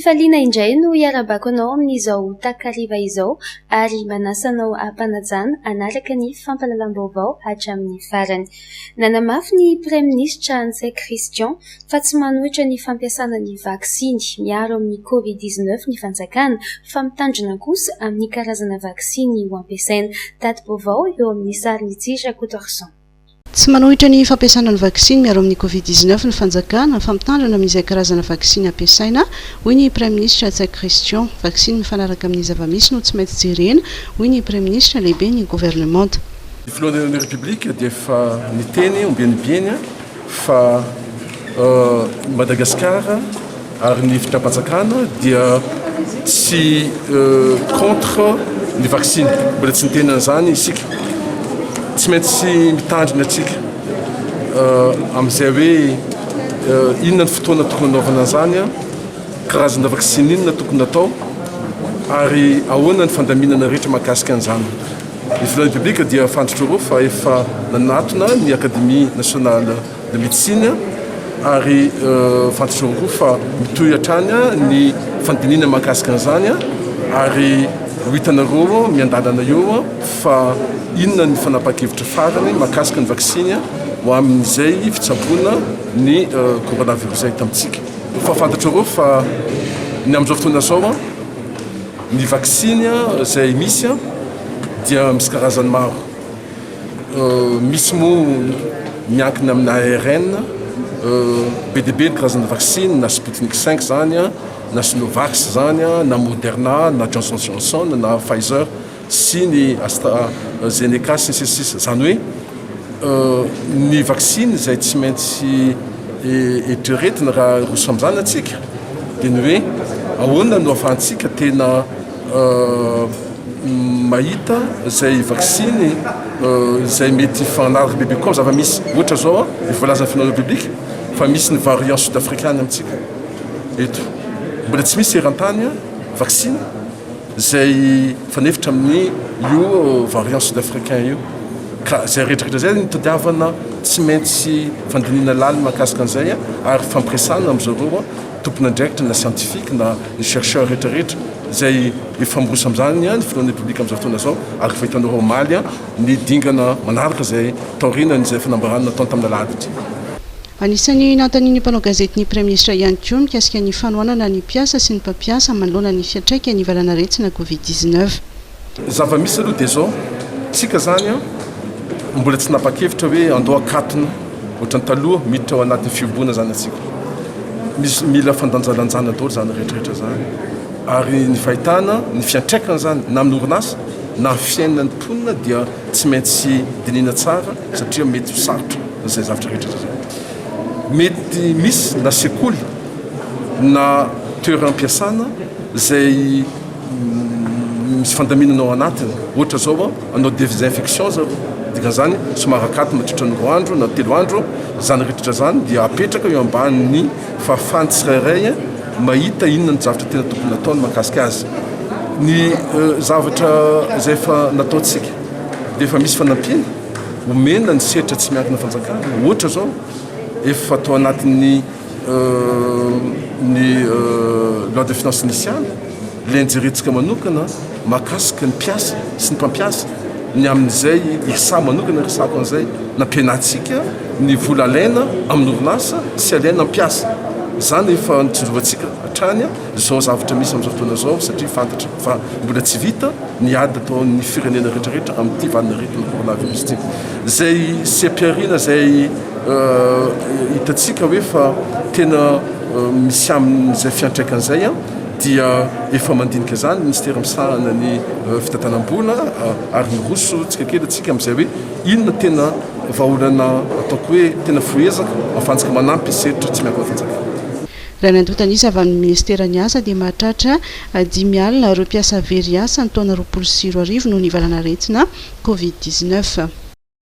fifaliana indray no iarabako anao amin'izao takariva izao ary manasanao ampanajana anaraka ny fampalalam-baovao hatramin'ny farany. Nanamafy ny Praiministra Antsay Christian fa tsy manohitra ny fampiasana ny vaksiny miaro amin'ny Covid-19 ny fanjakana fa mitandrina kosa amin'ny karazana vaksiny ho ampiasaina. Tato-baovao eo amin'ny sariny Tsira Kotorson. Tsy manohitra ny fampiasana ny vaksiny miaro amin'ny Covid-19 ny fanjakana fa mitandrina amin'izay karazana vaksiny ampiasaina hoy ny Praiministra Antsay Christian. Vaksiny mifanaraka amin'ny zava-misy no tsy maintsy jerena hoy ny Praiministra lehibe ny gouvernement. Ny filohan'ny République dia efa niteny ombienibieny fa Madagasikara ary ny fitram-panjakana dia tsy contre ny vaksiny, mbola tsy niteny an'izany isika. Tsy maintsy mitandrina atsika amin'izay hoe inona ny fotoana tokony anaovana an'izany, karazana vaksiny inona tokony atao ary ahoana ny fandaminana rehetra mahakasika an'izany. Ny filohan'ny République dia fantatra roa fa efa nanatona ny Académie nationale de médecine ary fantatra roa fa mitohy hatrany ny fandinina mahakasika an'izany ary ho hitanareo miandalana eo fa inona ny fanapa-kevitra farany mahakasika ny vaksiny ho amin'izay fitsaboana ny coronavirus hita amintsika. Fa fantatrareo fa ny amin'izao fotoana zao ny vaksiny izay misy dia misy karazany maro. Misy moa miankina amin'ny ARN, be dia be ny karazana vaksiny na Sputnik 5 zany, na Sinovac zany, na Moderna, na Johnson Johnson, na Pfizer sy ny AstraZeneca sy zany hoe ny vaksiny izay tsy maintsy eritreretina raha roso amin'izany atsika dia ny hoe ahoana no ahafahantsika tena mahita izay vaksiny izay mety fanaraka bebe koa zava-misy. Ohatra zao ny voalazan'ny filohan'ny République fa misy ny variant sud-africaine amintsika eto, mbola tsy misy eran-tany vaksiny izay fanefitra amin'ny io variant sud-africain io. Ka izay rehetrarehetra zay ny tadiavana tsy maintsy fandinina lalina mahakasika an'izay ary fampiresana amin'izareo tompona andraikitra na scientifique na ny chercheur rehetrarehetra izay efa miroso amin'izany ny filohan'ny République amin'izao fotoana zao ary fa hitanao omaly ny dingana manaraka izay taorinany izay fanambarana nataony tamin'ny aladitra. Anisan'ny nanontanian'ny mpanao gazety ny Praiministra ihany koa mikasika ny fanohanana ny mpiasa sy ny mpampiasa manoloana ny fiantraikany ny valana retsina Covid-19. Zava-misy aloha dia zao tsika zany mbola tsy napa-kevitra hoe andao akatona ohatrany taloha miditra ao anatin'ny fiomboana zany atsika. Misy mila fandanjalanjana daholo zany rehetrarehetra zany ary ny fahitana ny fiantraikany zany na amin'ny orinasa na fiainan'ny mponina dia tsy maintsy dinina tsara satria mety sarotra izay zavatra rehetra zany. Mety misy na sekoly na toeram-piasana izay misy fandaminana ao anatiny. Ohatra zao anao désinfection zao dikan'izany somary akaty matritra ny 2 andro na 3 andro zany rehetra zany dia apetraka eo ambanin'ny fahafahany tsirairay mahita inona ny zavatra tena tokony nataony mahakasika azy. Ny zavatra izay efa nataontsika dia efa misy fanampiana omena ny setra tsy miankina fanjakana. Ohatra zao efa atao anatin'ny loi de finance initiale lenjeretsika manokana mahakasika ny mpiasa sy ny mpampiasa ny amin'izay isa manokana resako an'izay nampianatsika ny vola alaina amin'ny orinasa sy alaina mpiasa. Zany efa nitsindrovantsika hatrany zao zavatra misy amin'izao fotoana zao satria fantatra fa mbola tsy vita ny ady ataon'ny firenena rehetrarehetra amin'ity valina rehetra ny coronavirus ity. Zay sy ampiarina zay hitatsika hoe fa tena misy amin'izay fiantraikan'izay dia efa mandinika zany ministera misahana ny fitantanam-bola ary miroso tsika kely atsika amin'izay hoe inona tena vahaolana ataoko hoe tena foezaka ahafahantsika manampy setrotra tsy miankina fanjakana. Raha nandotanisa avy amin'ny ministera ny asa dia mahatratra 5 alina ireo mpiasa very asa ny taona 2020 noho ny valana retsina Covid-19.